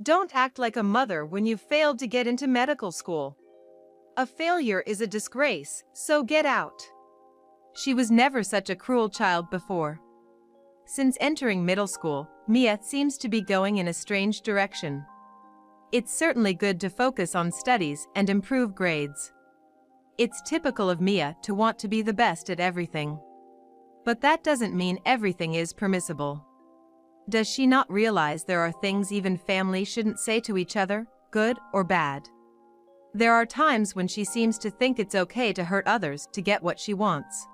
Don't act like a mother when you failed to get into medical school. A failure is a disgrace, so get out. She was never such a cruel child before. Since entering middle school, Mia seems to be going in a strange direction. It's certainly good to focus on studies and improve grades. It's typical of Mia to want to be the best at everything. But that doesn't mean everything is permissible. Does she not realize there are things even family shouldn't say to each other, good or bad? There are times when she seems to think it's okay to hurt others to get what she wants.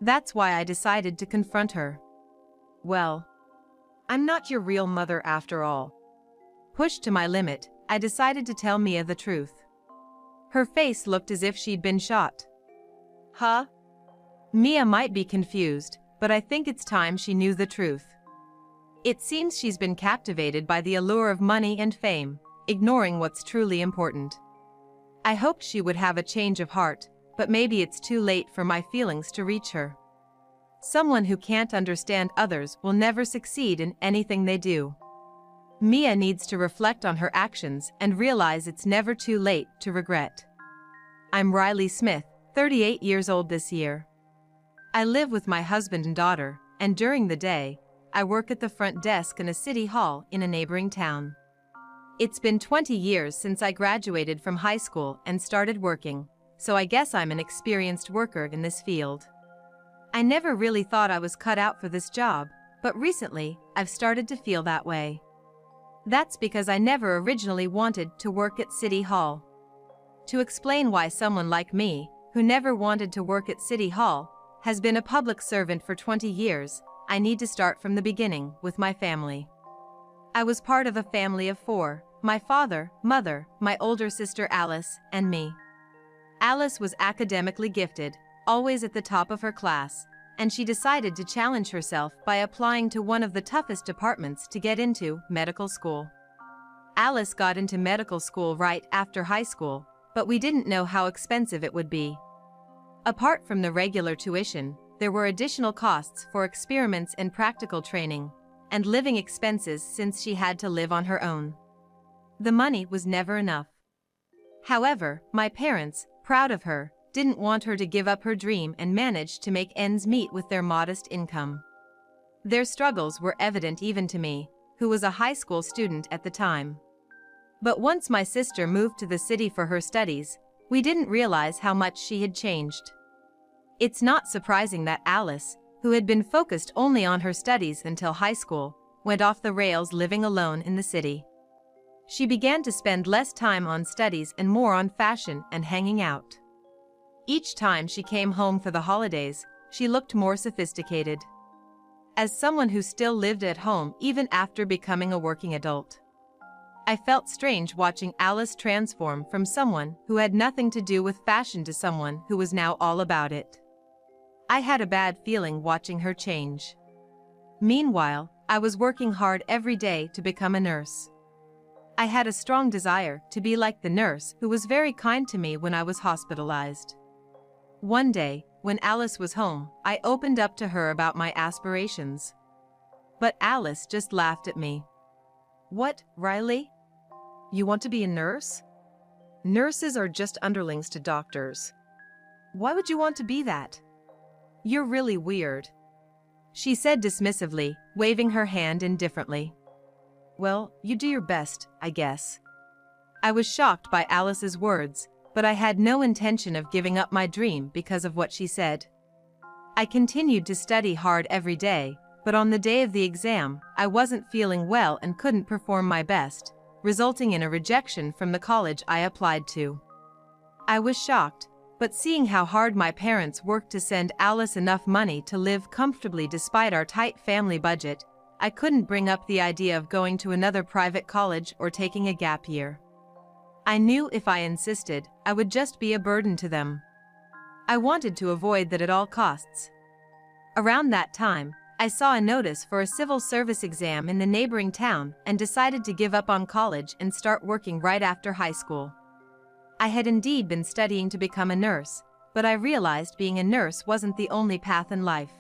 That's why I decided to confront her. Well, I'm not your real mother after all. Pushed to my limit, I decided to tell Mia the truth. Her face looked as if she'd been shot. Huh? Mia might be confused, but I think it's time she knew the truth. It seems she's been captivated by the allure of money and fame, ignoring what's truly important. I hoped she would have a change of heart, but maybe it's too late for my feelings to reach her. Someone who can't understand others will never succeed in anything they do. Mia needs to reflect on her actions and realize it's never too late to regret. I'm Riley Smith, 38 years old this year. I live with my husband and daughter, and during the day, I work at the front desk in a city hall in a neighboring town. It's been 20 years since I graduated from high school and started working, so I guess I'm an experienced worker in this field. I never really thought I was cut out for this job, but recently, I've started to feel that way. That's because I never originally wanted to work at City Hall. To explain why someone like me, who never wanted to work at City Hall, has been a public servant for 20 years, I need to start from the beginning with my family. I was part of a family of 4, my father, mother, my older sister Alice, and me. Alice was academically gifted, always at the top of her class, and she decided to challenge herself by applying to one of the toughest departments to get into, medical school. Alice got into medical school right after high school, but we didn't know how expensive it would be. Apart from the regular tuition, there were additional costs for experiments and practical training, and living expenses since she had to live on her own. The money was never enough. However, my parents, proud of her, didn't want her to give up her dream and managed to make ends meet with their modest income. Their struggles were evident even to me, who was a high school student at the time. But once my sister moved to the city for her studies, we didn't realize how much she had changed. It's not surprising that Alice, who had been focused only on her studies until high school, went off the rails living alone in the city. She began to spend less time on studies and more on fashion and hanging out. Each time she came home for the holidays, she looked more sophisticated. As someone who still lived at home even after becoming a working adult, I felt strange watching Alice transform from someone who had nothing to do with fashion to someone who was now all about it. I had a bad feeling watching her change. Meanwhile, I was working hard every day to become a nurse. I had a strong desire to be like the nurse who was very kind to me when I was hospitalized. One day, when Alice was home, I opened up to her about my aspirations. But Alice just laughed at me. "What, Riley? You want to be a nurse? Nurses are just underlings to doctors. Why would you want to be that? You're really weird," she said dismissively, waving her hand indifferently. "Well, you do your best, I guess." I was shocked by Alice's words, but I had no intention of giving up my dream because of what she said. I continued to study hard every day, but on the day of the exam, I wasn't feeling well and couldn't perform my best, resulting in a rejection from the college I applied to. I was shocked, but seeing how hard my parents worked to send Alice enough money to live comfortably despite our tight family budget, I couldn't bring up the idea of going to another private college or taking a gap year. I knew if I insisted, I would just be a burden to them. I wanted to avoid that at all costs. Around that time, I saw a notice for a civil service exam in the neighboring town and decided to give up on college and start working right after high school. I had indeed been studying to become a nurse, but I realized being a nurse wasn't the only path in life.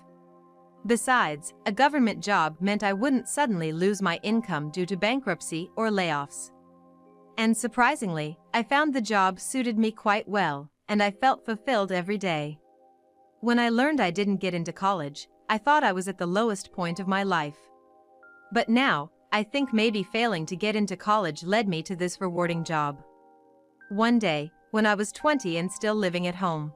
Besides, a government job meant I wouldn't suddenly lose my income due to bankruptcy or layoffs. And surprisingly, I found the job suited me quite well, and I felt fulfilled every day. When I learned I didn't get into college, I thought I was at the lowest point of my life. But now, I think maybe failing to get into college led me to this rewarding job. One day, when I was 20 and still living at home.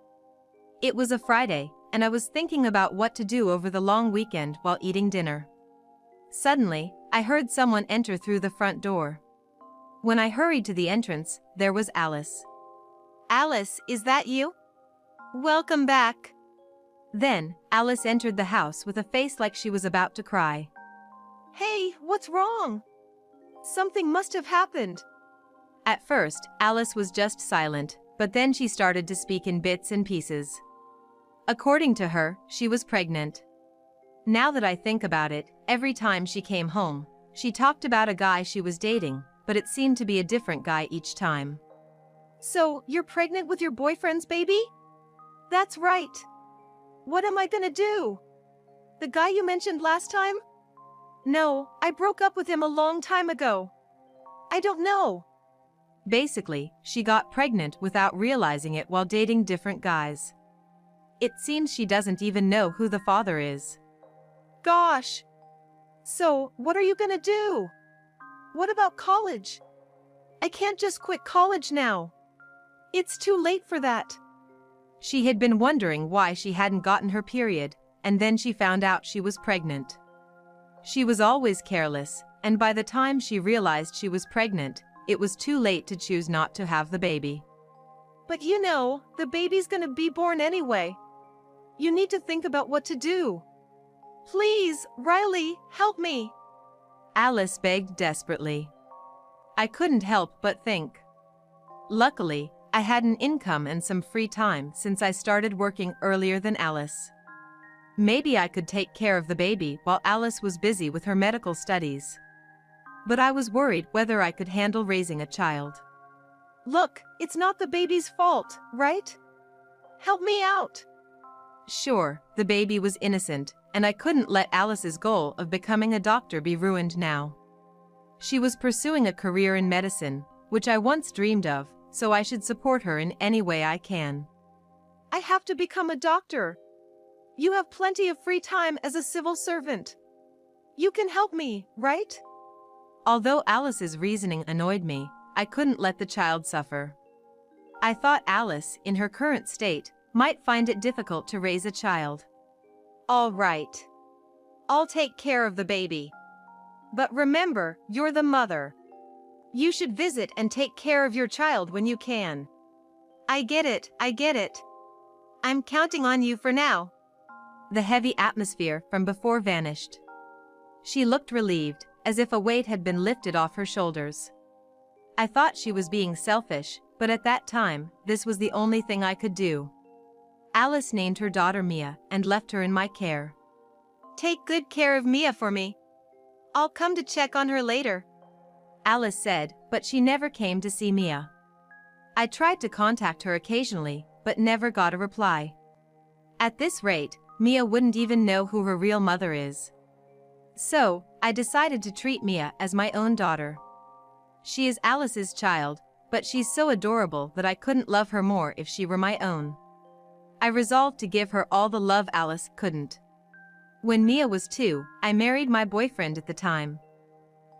It was a Friday, and I was thinking about what to do over the long weekend while eating dinner. Suddenly, I heard someone enter through the front door. When I hurried to the entrance, there was Alice. Alice, is that you? Welcome back. Then, Alice entered the house with a face like she was about to cry. Hey, what's wrong? Something must have happened. At first, Alice was just silent, but then she started to speak in bits and pieces. According to her, she was pregnant. Now that I think about it, every time she came home, she talked about a guy she was dating, but it seemed to be a different guy each time. So, you're pregnant with your boyfriend's baby? That's right. What am I gonna do? The guy you mentioned last time? No, I broke up with him a long time ago. I don't know. Basically, she got pregnant without realizing it while dating different guys. It seems she doesn't even know who the father is. Gosh. So, what are you gonna do? What about college? I can't just quit college now. It's too late for that. She had been wondering why she hadn't gotten her period, and then she found out she was pregnant. She was always careless, and by the time she realized she was pregnant, it was too late to choose not to have the baby. But you know, the baby's gonna be born anyway. You need to think about what to do. Please, Riley, help me. Alice begged desperately. I couldn't help but think. Luckily, I had an income and some free time since I started working earlier than Alice. Maybe I could take care of the baby while Alice was busy with her medical studies. But I was worried whether I could handle raising a child. Look, it's not the baby's fault, right? Help me out. Sure, the baby was innocent, and I couldn't let Alice's goal of becoming a doctor be ruined now. She was pursuing a career in medicine, which I once dreamed of, so I should support her in any way I can. I have to become a doctor. You have plenty of free time as a civil servant. You can help me, right? Although Alice's reasoning annoyed me, I couldn't let the child suffer. I thought Alice, in her current state, might find it difficult to raise a child. All right. I'll take care of the baby. But remember, you're the mother. You should visit and take care of your child when you can. I get it, I get it. I'm counting on you for now. The heavy atmosphere from before vanished. She looked relieved, as if a weight had been lifted off her shoulders. I thought she was being selfish, but at that time, this was the only thing I could do. Alice named her daughter Mia and left her in my care. Take good care of Mia for me. I'll come to check on her later. Alice said, but she never came to see Mia. I tried to contact her occasionally, but never got a reply. At this rate, Mia wouldn't even know who her real mother is. So, I decided to treat Mia as my own daughter. She is Alice's child, but she's so adorable that I couldn't love her more if she were my own. I resolved to give her all the love Alice couldn't. When Mia was 2, I married my boyfriend at the time.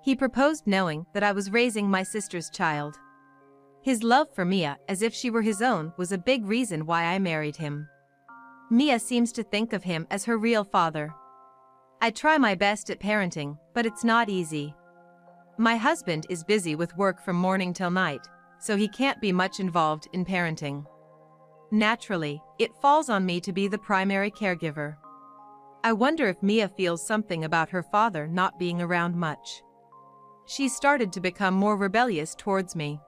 He proposed knowing that I was raising my sister's child. His love for Mia, as if she were his own, was a big reason why I married him. Mia seems to think of him as her real father. I try my best at parenting, but it's not easy. My husband is busy with work from morning till night, so he can't be much involved in parenting. Naturally, it falls on me to be the primary caregiver. I wonder if Mia feels something about her father not being around much. She started to become more rebellious towards me.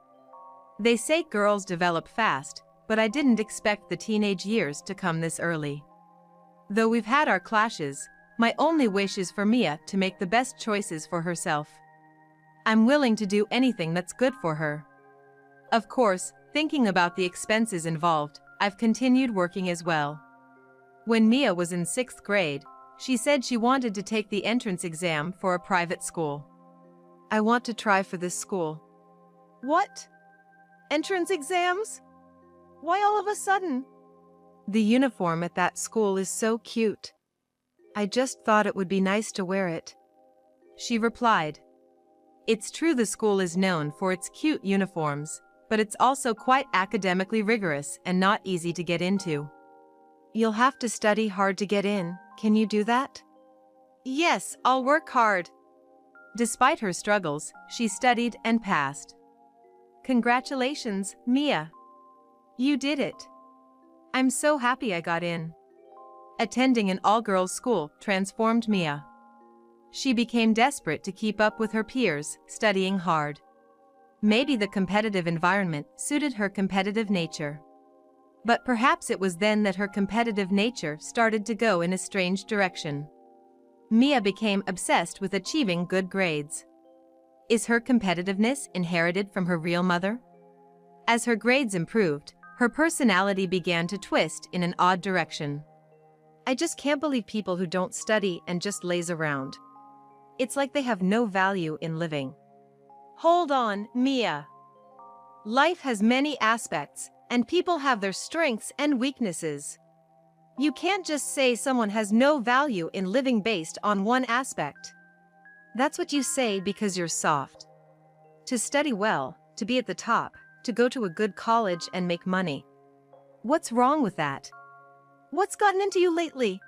They say girls develop fast, but I didn't expect the teenage years to come this early. Though we've had our clashes, my only wish is for Mia to make the best choices for herself. I'm willing to do anything that's good for her. Of course, thinking about the expenses involved, I've continued working as well. When Mia was in 6th grade, She said she wanted to take the entrance exam for a private school. I want to try for this school. What? Entrance exams? Why all of a sudden? The uniform at that school is so cute. I just thought it would be nice to wear it. She replied. It's true the school is known for its cute uniforms, but it's also quite academically rigorous and not easy to get into. You'll have to study hard to get in. Can you do that? Yes, I'll work hard. Despite her struggles, she studied and passed. Congratulations, Mia. You did it. I'm so happy I got in. Attending an all-girls school transformed Mia. She became desperate to keep up with her peers, studying hard. Maybe the competitive environment suited her competitive nature. But perhaps it was then that her competitive nature started to go in a strange direction. Mia became obsessed with achieving good grades. Is her competitiveness inherited from her real mother? As her grades improved, her personality began to twist in an odd direction. I just can't believe people who don't study and just laze around. It's like they have no value in living. Hold on, Mia. Life has many aspects, and people have their strengths and weaknesses. You can't just say someone has no value in living based on one aspect. That's what you say because you're soft. To study well, to be at the top, to go to a good college and make money. What's wrong with that? What's gotten into you lately?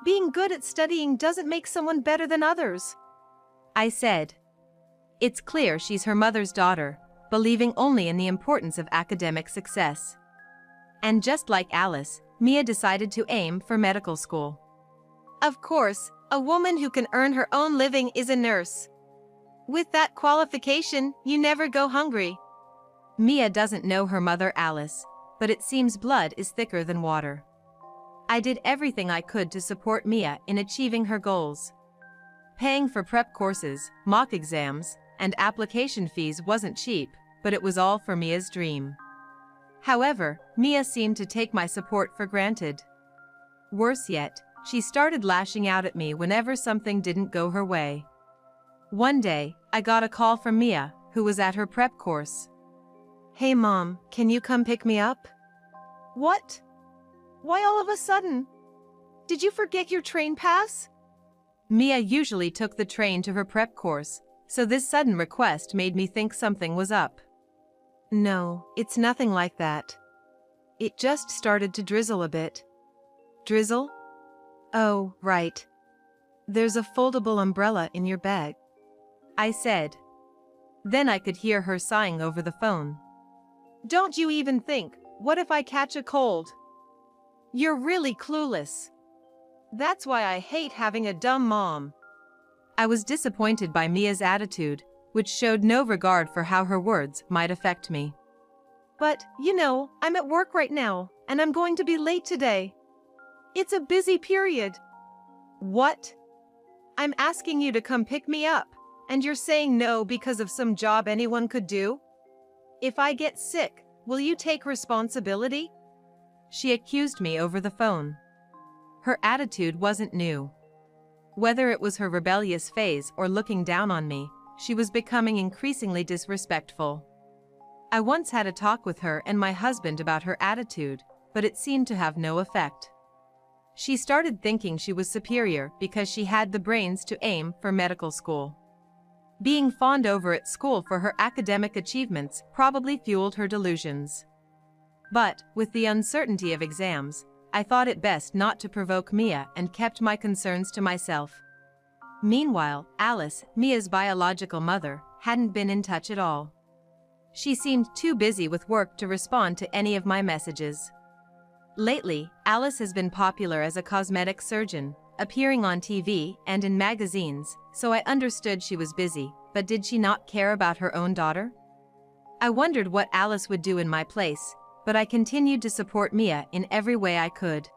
Being good at studying doesn't make someone better than others. I said. It's clear she's her mother's daughter, believing only in the importance of academic success. And just like Alice, Mia decided to aim for medical school. Of course, a woman who can earn her own living is a nurse. With that qualification, you never go hungry. Mia doesn't know her mother Alice, but it seems blood is thicker than water. I did everything I could to support Mia in achieving her goals. Paying for prep courses, mock exams, and application fees wasn't cheap, but it was all for Mia's dream. However, Mia seemed to take my support for granted. Worse yet, she started lashing out at me whenever something didn't go her way. One day, I got a call from Mia, who was at her prep course. Hey Mom, can you come pick me up? What? Why all of a sudden? Did you forget your train pass? Mia usually took the train to her prep course, so this sudden request made me think something was up. No, it's nothing like that. It just started to drizzle a bit. Drizzle? Oh, right. There's a foldable umbrella in your bag, I said. Then I could hear her sighing over the phone. Don't you even think, what if I catch a cold? You're really clueless. That's why I hate having a dumb mom. I was disappointed by Mia's attitude, which showed no regard for how her words might affect me. But, you know, I'm at work right now, and I'm going to be late today. It's a busy period. What? I'm asking you to come pick me up, and you're saying no because of some job anyone could do? If I get sick, will you take responsibility? She accused me over the phone. Her attitude wasn't new. Whether it was her rebellious phase or looking down on me, she was becoming increasingly disrespectful. I once had a talk with her and my husband about her attitude, but it seemed to have no effect. She started thinking she was superior because she had the brains to aim for medical school. Being fawned over at school for her academic achievements probably fueled her delusions. But, with the uncertainty of exams, I thought it best not to provoke Mia and kept my concerns to myself. Meanwhile, Alice, Mia's biological mother, hadn't been in touch at all. She seemed too busy with work to respond to any of my messages. Lately, Alice has been popular as a cosmetic surgeon, appearing on TV and in magazines, so I understood she was busy, but did she not care about her own daughter? I wondered what Alice would do in my place, but I continued to support Mia in every way I could.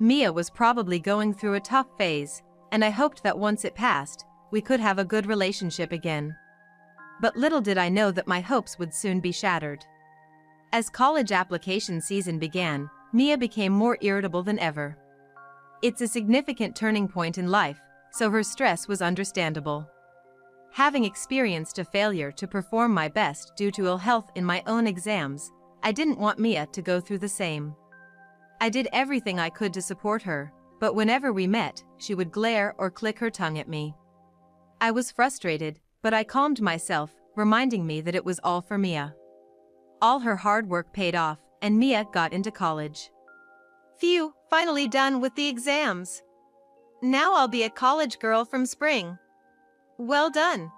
Mia was probably going through a tough phase, and I hoped that once it passed, we could have a good relationship again. But little did I know that my hopes would soon be shattered. As college application season began, Mia became more irritable than ever. It's a significant turning point in life, so her stress was understandable. Having experienced a failure to perform my best due to ill health in my own exams, I didn't want Mia to go through the same. I did everything I could to support her, but whenever we met, she would glare or click her tongue at me. I was frustrated, but I calmed myself, reminding me that it was all for Mia. All her hard work paid off, and Mia got into college. Phew, finally done with the exams. Now I'll be a college girl from spring. Well done.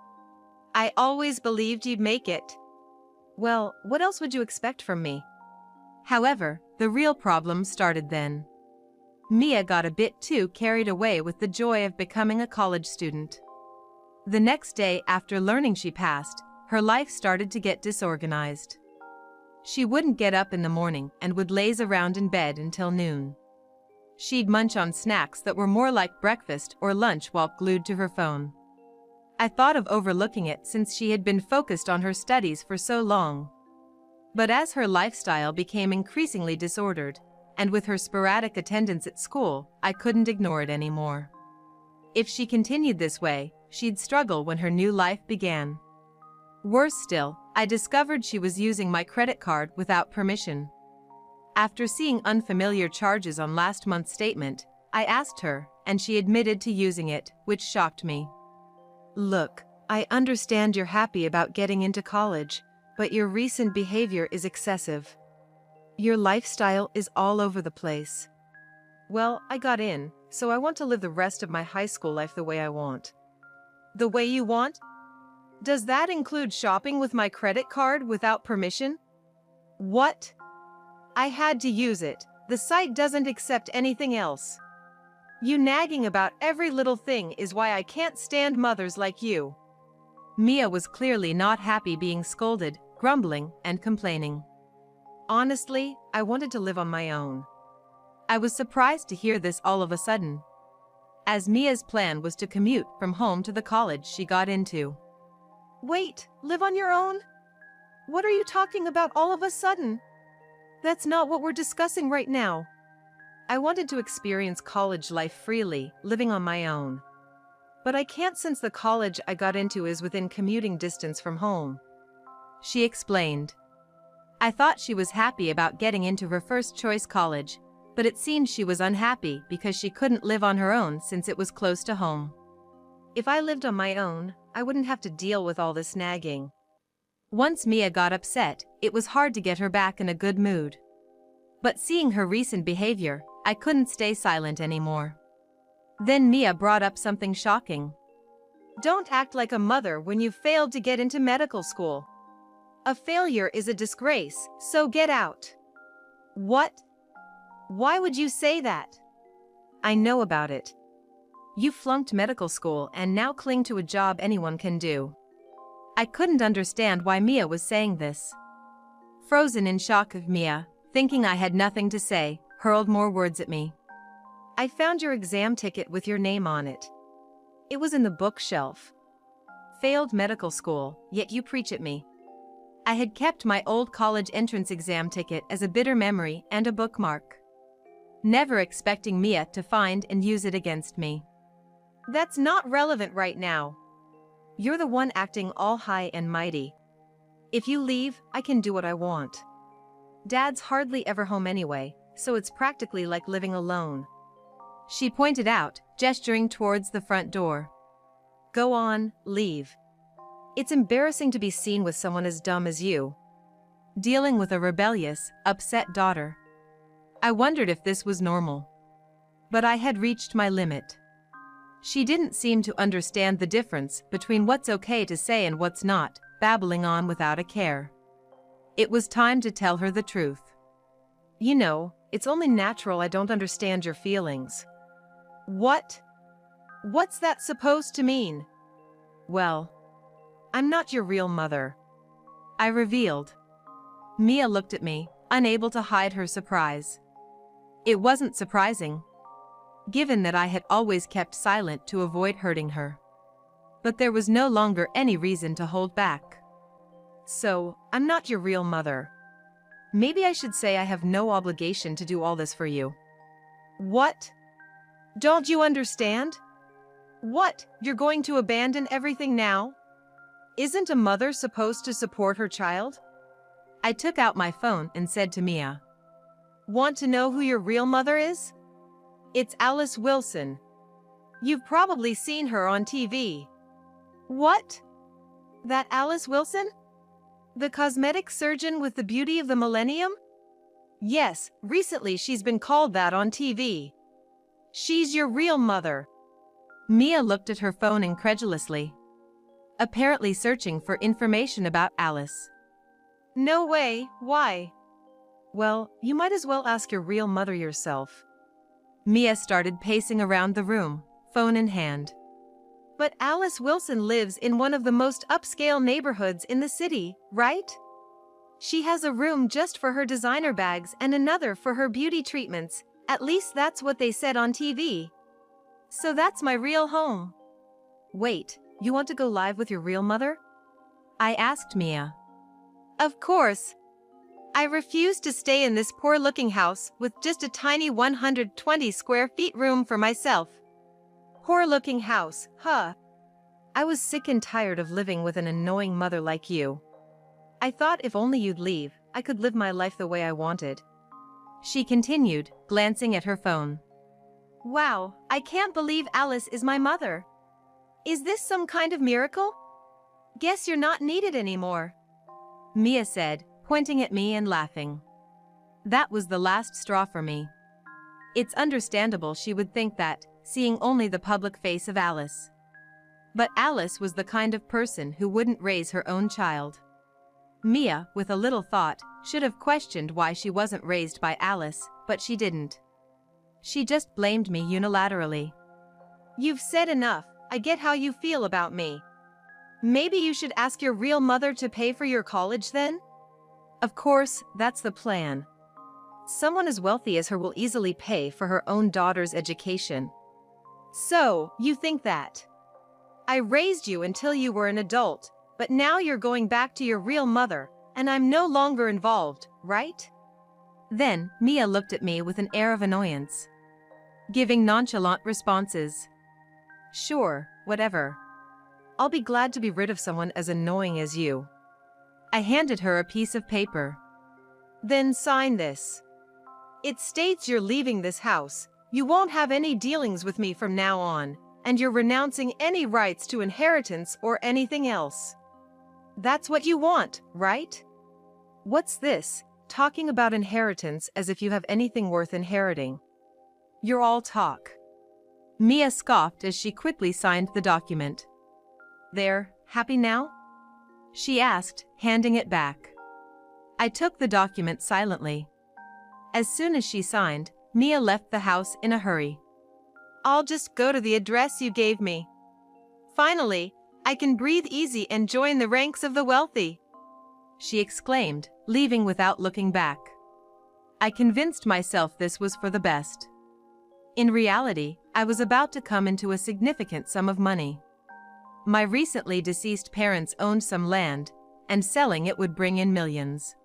I always believed you'd make it. Well, what else would you expect from me? However, the real problem started then. Mia got a bit too carried away with the joy of becoming a college student. The next day after learning she passed, her life started to get disorganized. She wouldn't get up in the morning and would laze around in bed until noon. She'd munch on snacks that were more like breakfast or lunch while glued to her phone. I thought of overlooking it since she had been focused on her studies for so long. But as her lifestyle became increasingly disordered, and with her sporadic attendance at school, I couldn't ignore it anymore. If she continued this way, she'd struggle when her new life began. Worse still, I discovered she was using my credit card without permission. After seeing unfamiliar charges on last month's statement, I asked her, and she admitted to using it, which shocked me. Look, I understand you're happy about getting into college, but your recent behavior is excessive. Your lifestyle is all over the place. Well, I got in, so I want to live the rest of my high school life the way I want. The way you want? Does that include shopping with my credit card without permission? What? I had to use it. The site doesn't accept anything else. You nagging about every little thing is why I can't stand mothers like you. Mia was clearly not happy being scolded, grumbling, and complaining. Honestly, I wanted to live on my own. I was surprised to hear this all of a sudden, as Mia's plan was to commute from home to the college she got into. Wait, live on your own? What are you talking about all of a sudden? That's not what we're discussing right now. I wanted to experience college life freely, living on my own. But I can't since the college I got into is within commuting distance from home. She explained. I thought she was happy about getting into her first choice college, but it seemed she was unhappy because she couldn't live on her own since it was close to home. If I lived on my own, I wouldn't have to deal with all this nagging. Once Mia got upset, it was hard to get her back in a good mood. But seeing her recent behavior, I couldn't stay silent anymore. Then Mia brought up something shocking. Don't act like a mother when you failed to get into medical school. A failure is a disgrace, so get out. What? Why would you say that? I know about it. You flunked medical school and now cling to a job anyone can do. I couldn't understand why Mia was saying this. Frozen in shock of Mia, thinking I had nothing to say, hurled more words at me. I found your exam ticket with your name on it. It was in the bookshelf. Failed medical school, yet you preach at me. I had kept my old college entrance exam ticket as a bitter memory and a bookmark, never expecting Mia to find and use it against me. That's not relevant right now. You're the one acting all high and mighty. If you leave, I can do what I want. Dad's hardly ever home anyway, so it's practically like living alone. She pointed out, gesturing towards the front door. Go on, leave. It's embarrassing to be seen with someone as dumb as you. Dealing with a rebellious, upset daughter. I wondered if this was normal. But I had reached my limit. She didn't seem to understand the difference between what's okay to say and what's not, babbling on without a care. It was time to tell her the truth. You know, it's only natural I don't understand your feelings. What? What's that supposed to mean? Well, I'm not your real mother, I revealed. Mia looked at me, unable to hide her surprise. It wasn't surprising, given that I had always kept silent to avoid hurting her. But there was no longer any reason to hold back. So, I'm not your real mother. Maybe I should say I have no obligation to do all this for you. What? Don't you understand? What, you're going to abandon everything now? Isn't a mother supposed to support her child? I took out my phone and said to Mia, Want to know who your real mother is? It's Alice Wilson. You've probably seen her on TV. What? That Alice Wilson? The cosmetic surgeon with the beauty of the millennium? Yes, recently she's been called that on TV. She's your real mother. Mia looked at her phone incredulously, apparently searching for information about Alice. No way, why? Well, you might as well ask your real mother yourself. Mia started pacing around the room, phone in hand. But Alice Wilson lives in one of the most upscale neighborhoods in the city, right? She has a room just for her designer bags and another for her beauty treatments, at least that's what they said on TV. So that's my real home. Wait, you want to go live with your real mother? I asked Mia. Of course. I refuse to stay in this poor-looking house with just a tiny 120 square feet room for myself. Poor-looking house, huh? I was sick and tired of living with an annoying mother like you. I thought if only you'd leave, I could live my life the way I wanted. She continued, glancing at her phone. Wow, I can't believe Alice is my mother. Is this some kind of miracle? Guess you're not needed anymore. Mia said, pointing at me and laughing. That was the last straw for me. It's understandable she would think that, seeing only the public face of Alice. But Alice was the kind of person who wouldn't raise her own child. Mia, with a little thought, should have questioned why she wasn't raised by Alice, but she didn't. She just blamed me unilaterally. You've said enough, I get how you feel about me. Maybe you should ask your real mother to pay for your college then? Of course, that's the plan. Someone as wealthy as her will easily pay for her own daughter's education. So, you think that? I raised you until you were an adult, but now you're going back to your real mother, and I'm no longer involved, right? Then, Mia looked at me with an air of annoyance, giving nonchalant responses. Sure, whatever. I'll be glad to be rid of someone as annoying as you. I handed her a piece of paper. Then sign this. It states you're leaving this house, you won't have any dealings with me from now on, and you're renouncing any rights to inheritance or anything else. That's what you want, right? What's this, talking about inheritance as if you have anything worth inheriting? You're all talk. Mia scoffed as she quickly signed the document. There, happy now? She asked, handing it back. I took the document silently. As soon as she signed, Mia left the house in a hurry. I'll just go to the address you gave me. Finally, I can breathe easy and join the ranks of the wealthy, she exclaimed, leaving without looking back. I convinced myself this was for the best. In reality, I was about to come into a significant sum of money. My recently deceased parents owned some land, and selling it would bring in millions.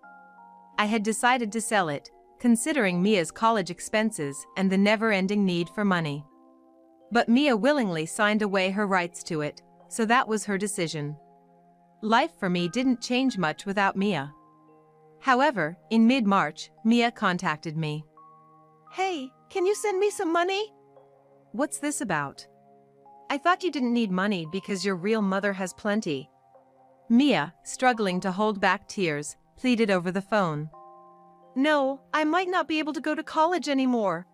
I had decided to sell it, considering Mia's college expenses and the never-ending need for money. But Mia willingly signed away her rights to it, so that was her decision. Life for me didn't change much without Mia. However, in mid-March, Mia contacted me. Hey, can you send me some money? What's this about? I thought you didn't need money because your real mother has plenty. Mia, struggling to hold back tears, pleaded over the phone. No, I might not be able to go to college anymore.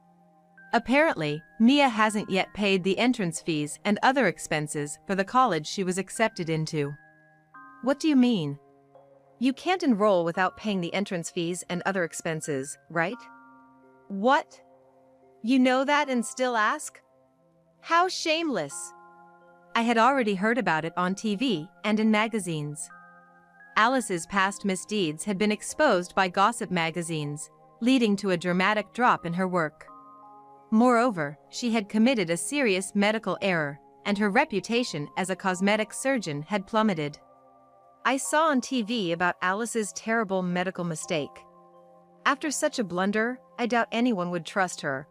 Apparently, Mia hasn't yet paid the entrance fees and other expenses for the college she was accepted into. What do you mean? You can't enroll without paying the entrance fees and other expenses, right? What? You know that and still ask? How shameless! I had already heard about it on TV and in magazines. Alice's past misdeeds had been exposed by gossip magazines, leading to a dramatic drop in her work. Moreover, she had committed a serious medical error, and her reputation as a cosmetic surgeon had plummeted. I saw on TV about Alice's terrible medical mistake. After such a blunder, I doubt anyone would trust her.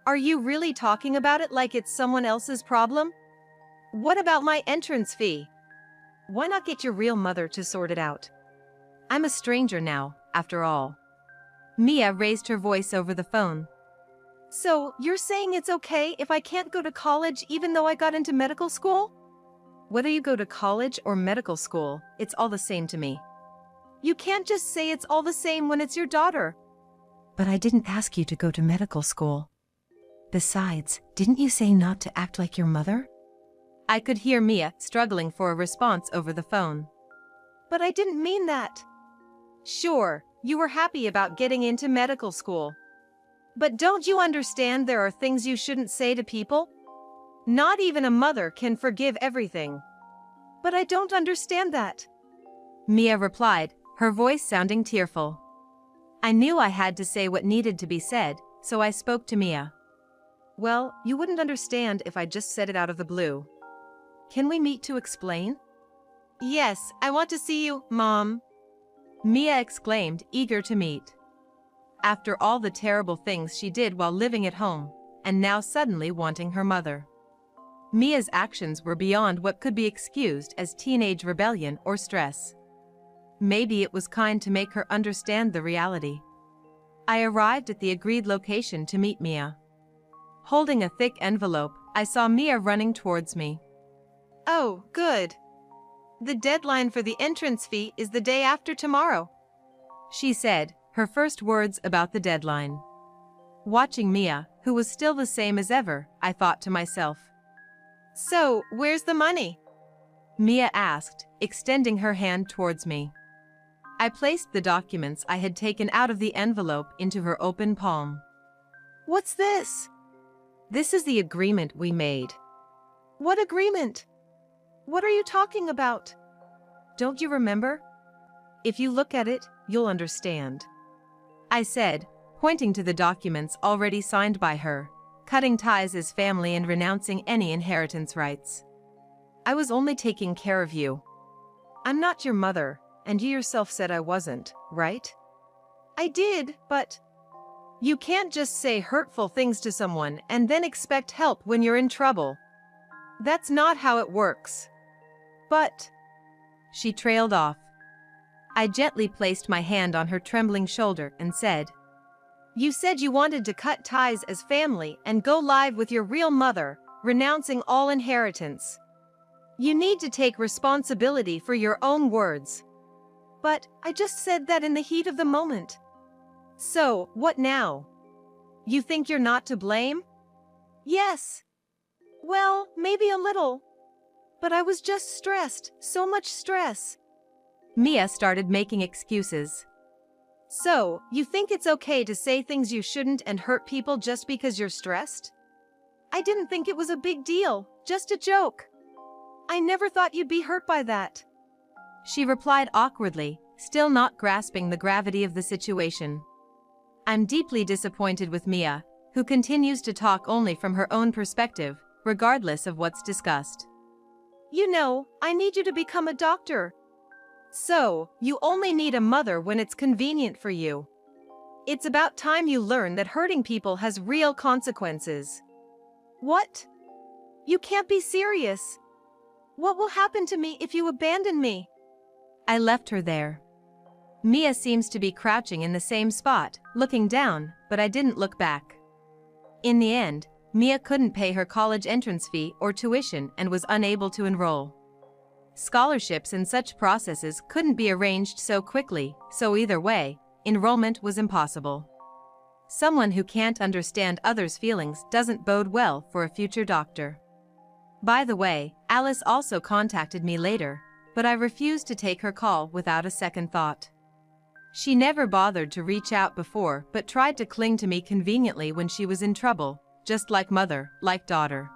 Are you really talking about it like it's someone else's problem? What about my entrance fee? Why not get your real mother to sort it out? I'm a stranger now, after all. Mia raised her voice over the phone. So, you're saying it's okay if I can't go to college even though I got into medical school? Whether you go to college or medical school, it's all the same to me. You can't just say it's all the same when it's your daughter. But I didn't ask you to go to medical school. Besides, didn't you say not to act like your mother? I could hear Mia struggling for a response over the phone. But I didn't mean that. Sure, you were happy about getting into medical school. But don't you understand there are things you shouldn't say to people? Not even a mother can forgive everything. But I don't understand that. Mia replied, her voice sounding tearful. I knew I had to say what needed to be said, so I spoke to Mia. Well, you wouldn't understand if I just said it out of the blue. Can we meet to explain? Yes, I want to see you, Mom. Mia exclaimed, eager to meet. After all the terrible things she did while living at home, and now suddenly wanting her mother. Mia's actions were beyond what could be excused as teenage rebellion or stress. Maybe it was kind to make her understand the reality. I arrived at the agreed location to meet Mia. Holding a thick envelope, I saw Mia running towards me. Oh, good. The deadline for the entrance fee is the day after tomorrow, she said, her first words about the deadline. Watching Mia, who was still the same as ever, I thought to myself. So, where's the money? Mia asked, extending her hand towards me. I placed the documents I had taken out of the envelope into her open palm. What's this? This is the agreement we made. What agreement? What are you talking about? Don't you remember? If you look at it, you'll understand. I said, pointing to the documents already signed by her, cutting ties as family and renouncing any inheritance rights. I was only taking care of you. I'm not your mother, and you yourself said I wasn't, right? I did, but... You can't just say hurtful things to someone and then expect help when you're in trouble. That's not how it works. But... She trailed off. I gently placed my hand on her trembling shoulder and said, You said you wanted to cut ties as family and go live with your real mother, renouncing all inheritance. You need to take responsibility for your own words. But I just said that in the heat of the moment. So, what now? You think you're not to blame? Yes. Well, maybe a little. But I was just stressed, so much stress. Mia started making excuses. So, you think it's okay to say things you shouldn't and hurt people just because you're stressed? I didn't think it was a big deal, just a joke. I never thought you'd be hurt by that. She replied awkwardly, still not grasping the gravity of the situation. I'm deeply disappointed with Mia, who continues to talk only from her own perspective, regardless of what's discussed. You know, I need you to become a doctor. So, you only need a mother when it's convenient for you. It's about time you learn that hurting people has real consequences. What? You can't be serious. What will happen to me if you abandon me? I left her there. Mia seems to be crouching in the same spot, looking down, but I didn't look back. In the end, Mia couldn't pay her college entrance fee or tuition and was unable to enroll. Scholarships and such processes couldn't be arranged so quickly, so either way, enrollment was impossible. Someone who can't understand others' feelings doesn't bode well for a future doctor. By the way, Alice also contacted me later, but I refused to take her call without a second thought. She never bothered to reach out before but tried to cling to me conveniently when she was in trouble, just like mother, like daughter.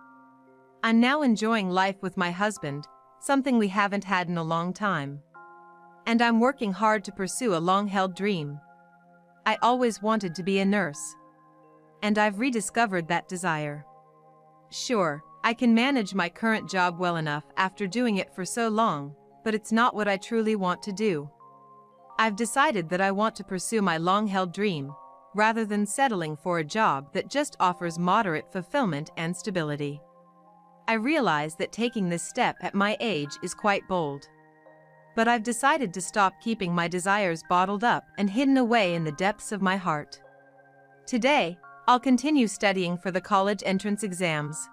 I'm now enjoying life with my husband, something we haven't had in a long time. And I'm working hard to pursue a long-held dream. I always wanted to be a nurse. And I've rediscovered that desire. Sure, I can manage my current job well enough after doing it for so long, but it's not what I truly want to do. I've decided that I want to pursue my long-held dream, rather than settling for a job that just offers moderate fulfillment and stability. I realize that taking this step at my age is quite bold. But I've decided to stop keeping my desires bottled up and hidden away in the depths of my heart. Today, I'll continue studying for the college entrance exams.